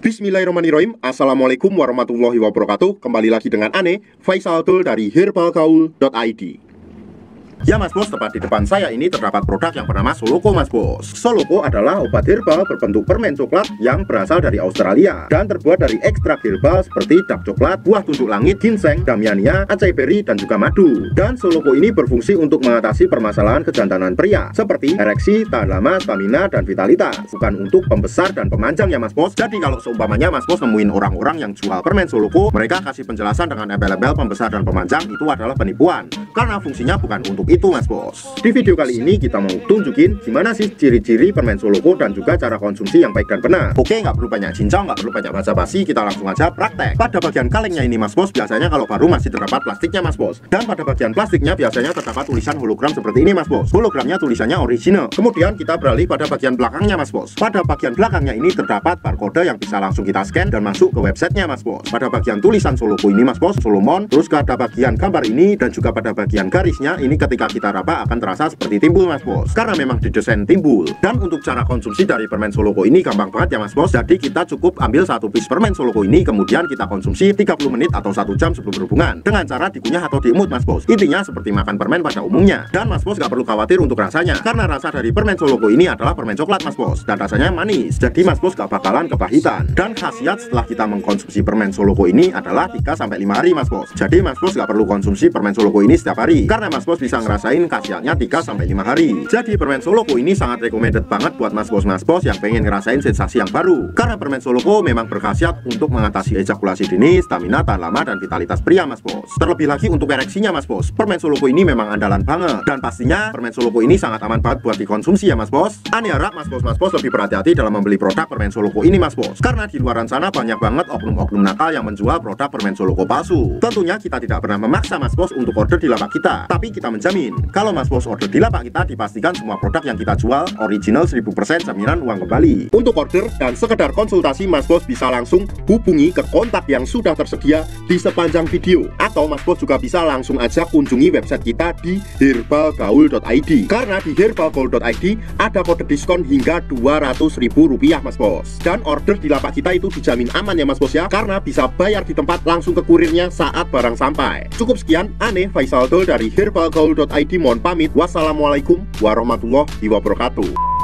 Bismillahirrahmanirrahim. Assalamualaikum warahmatullahi wabarakatuh. Kembali lagi dengan Ane, Faisal Tul dari herbalgaul.id. Ya Mas Bos, tepat di depan saya ini terdapat produk yang bernama Soloko Mas Bos. Soloko adalah obat herbal berbentuk permen coklat yang berasal dari Australia dan terbuat dari ekstrak herbal seperti dark coklat, buah tunjuk langit, ginseng, damiania, acai berry, dan juga madu. Dan Soloko ini berfungsi untuk mengatasi permasalahan kejantanan pria seperti ereksi, tahan lama, stamina, dan vitalitas. Bukan untuk pembesar dan pemanjang ya Mas Bos. Jadi kalau seumpamanya Mas Bos nemuin orang-orang yang jual permen Soloko, mereka kasih penjelasan dengan embel-embel pembesar dan pemanjang, itu adalah penipuan. Karena fungsinya bukan untuk itu Mas Bos. Di video kali ini kita mau tunjukin gimana sih ciri-ciri permen Soloko dan juga cara konsumsi yang baik dan benar. Oke, nggak perlu banyak cincang, nggak perlu banyak basa-basi, kita langsung aja praktek. Pada bagian kalengnya ini Mas Bos, biasanya kalau baru masih terdapat plastiknya Mas Bos. Dan pada bagian plastiknya biasanya terdapat tulisan hologram seperti ini Mas Bos. Hologramnya tulisannya original. Kemudian kita beralih pada bagian belakangnya Mas Bos. Pada bagian belakangnya ini terdapat barcode yang bisa langsung kita scan dan masuk ke websitenya Mas Bos. Pada bagian tulisan Soloko ini Mas Bos, Solomon, terus pada bagian gambar ini dan juga pada bagian garisnya ini ketika kita raba akan terasa seperti timbul Mas Bos, karena memang didesain timbul. Dan untuk cara konsumsi dari permen Soloko ini gampang banget ya Mas Bos. Jadi kita cukup ambil satu piece permen Soloko ini, kemudian kita konsumsi 30 menit atau 1 jam sebelum berhubungan dengan cara dikunyah atau diemut Mas Bos. Intinya seperti makan permen pada umumnya. Dan Mas Bos gak perlu khawatir untuk rasanya, karena rasa dari permen Soloko ini adalah permen coklat Mas Bos, dan rasanya manis. Jadi Mas Bos gak bakalan kepahitan. Dan khasiat setelah kita mengkonsumsi permen Soloko ini adalah 3-5 hari Mas Bos. Jadi Mas Bos gak perlu konsumsi permen Soloko ini setiap hari, karena Mas Bos bisa ngerasain khasiatnya 3-5 hari. Jadi permen Soloko ini sangat recommended banget buat Mas Bos yang pengen ngerasain sensasi yang baru. Karena permen Soloko memang berkhasiat untuk mengatasi ejakulasi dini, stamina, tahan lama, dan vitalitas pria Mas Bos. Terlebih lagi untuk ereksinya Mas Bos, permen Soloko ini memang andalan banget. Dan pastinya permen Soloko ini sangat aman banget buat dikonsumsi ya Mas Bos. Ane harap Mas Bos lebih berhati-hati dalam membeli produk permen Soloko ini Mas Bos, karena di luaran sana banyak banget oknum-oknum nakal yang menjual produk permen Soloko palsu. Tentunya kita tidak pernah memaksa Mas Bos untuk order di lapak kita, tapi kita menjamin kalau Mas Bos order di lapak kita, dipastikan semua produk yang kita jual original 1000% jaminan uang kembali. Untuk order dan sekedar konsultasi Mas Bos bisa langsung hubungi ke kontak yang sudah tersedia di sepanjang video, atau Mas Bos juga bisa langsung aja kunjungi website kita di herbalgaul.id, karena di herbalgaul.id ada kode diskon hingga Rp200.000 Mas Bos. Dan order di lapak kita itu dijamin aman ya Mas Bos ya, karena bisa bayar di tempat langsung ke kurirnya saat barang sampai. Cukup sekian, Ane Faisal Tul dari herbalgaul.id mohon pamit. Wassalamualaikum warahmatullahi wabarakatuh.